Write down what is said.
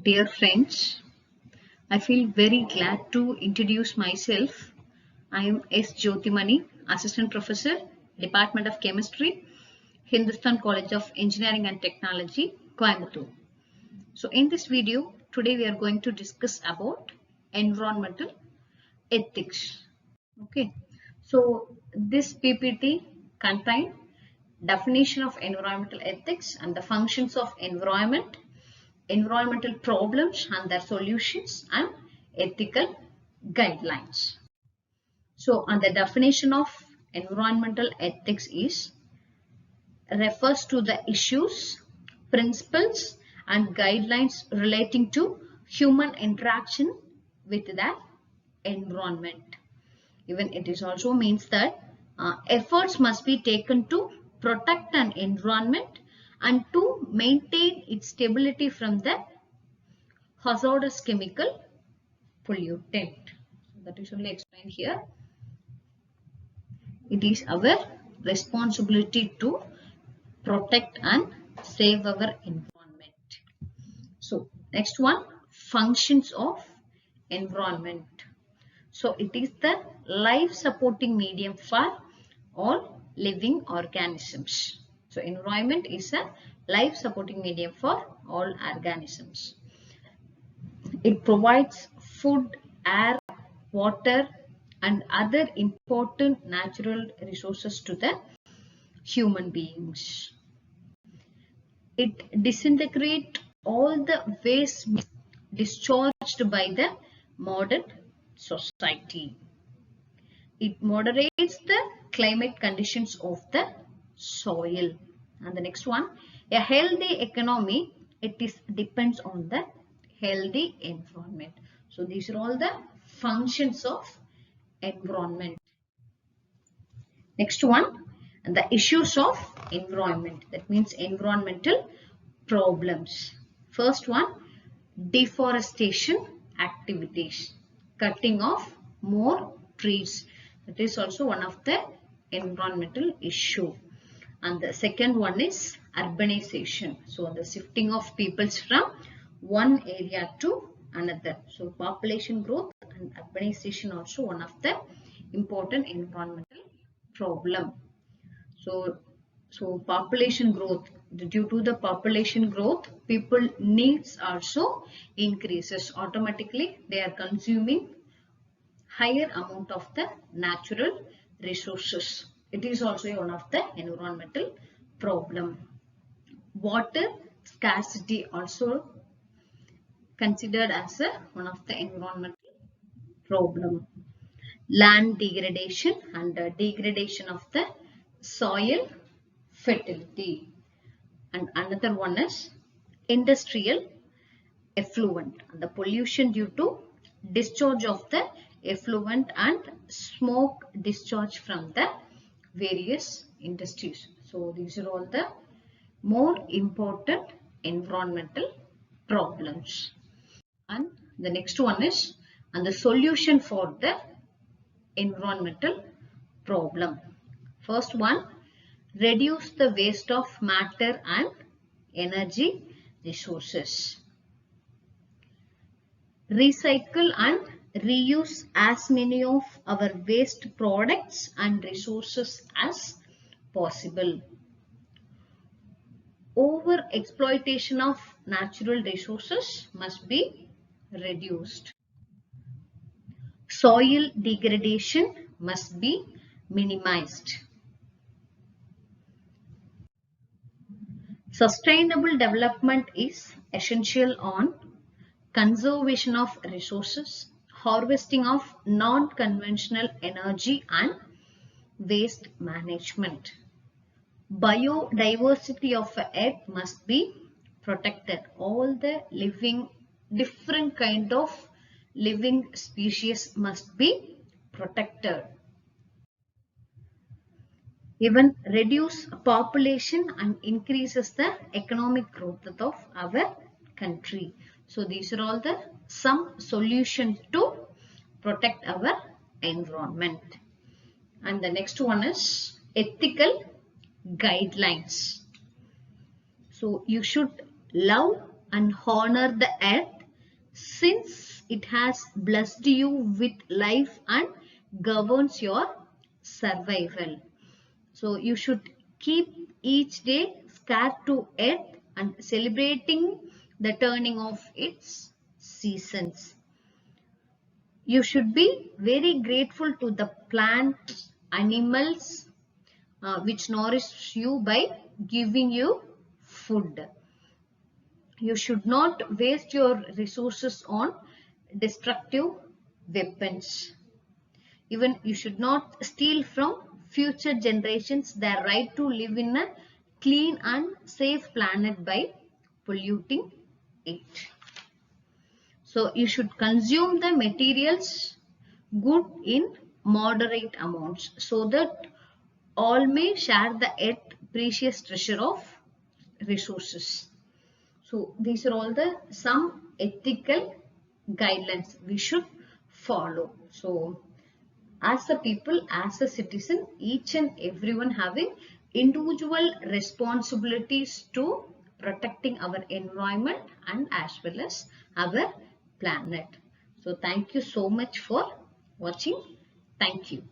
Dear friends, I feel very glad to introduce myself. I am S. Jyotimani, Assistant Professor, Department of Chemistry, Hindustan College of Engineering and Technology, Coimbatore. So in this video, today we are going to discuss about environmental ethics. Okay, so this PPT contains definition of environmental ethics and the functions of environment, environmental problems and their solutions, and ethical guidelines. So, and the definition of environmental ethics refers to the issues, principles and guidelines relating to human interaction with the environment. Even it is also means that efforts must be taken to protect an environment and to maintain its stability from the hazardous chemical pollutant. That is only explained here. It is our responsibility to protect and save our environment. So next one, functions of environment. So it is the life supporting medium for all living organisms. So environment is a life supporting medium for all organisms. It provides food, air, water and other important natural resources to the human beings. It disintegrates all the waste discharged by the modern society. It moderates the climate conditions of the soil. And the next one, a healthy economy, depends on the healthy environment. So these are all the functions of environment. Next one, the issues of environment. That means environmental problems. First one, deforestation activities, cutting off more trees. That is also one of the environmental issue. And the second one is urbanization. So the shifting of peoples from one area to another. So population growth and urbanization also one of the important environmental problem. So population growth, due to the population growth, people needs also increases. Automatically they are consuming higher amount of the natural resources. It is also one of the environmental problem. Water scarcity also considered as one of the environmental problem. Land degradation and the degradation of the soil fertility. And another one is industrial effluent, the pollution due to discharge of the effluent and smoke discharge from the various industries. So these are all the more important environmental problems. And the next one is and the solution for the environmental problem. First one, reduce the waste of matter and energy resources. Recycle and reuse as many of our waste products and resources as possible. Over exploitation of natural resources must be reduced. Soil degradation must be minimized. Sustainable development is essential on conservation of resources, harvesting of non-conventional energy and waste management. Biodiversity of earth must be protected. All the different kind of living species must be protected. Even reduce population and increases the economic growth of our country. So these are all the some solutions to protect our environment. And the next one is ethical guidelines. So you should love and honor the earth since it has blessed you with life and governs your survival. So you should keep each day scared to earth and celebrating the turning of its seasons. You should be very grateful to the plants, animals, which nourish you by giving you food. You should not waste your resources on destructive weapons. Even you should not steal from future generations their right to live in a clean and safe planet by polluting it. So you should consume the materials good in moderate amounts so that all may share the earth precious treasure of resources. So these are all the some ethical guidelines we should follow. So as a people, as a citizen, each and everyone having individual responsibilities to protecting our environment and as well as our planet. So thank you so much for watching. Thank you.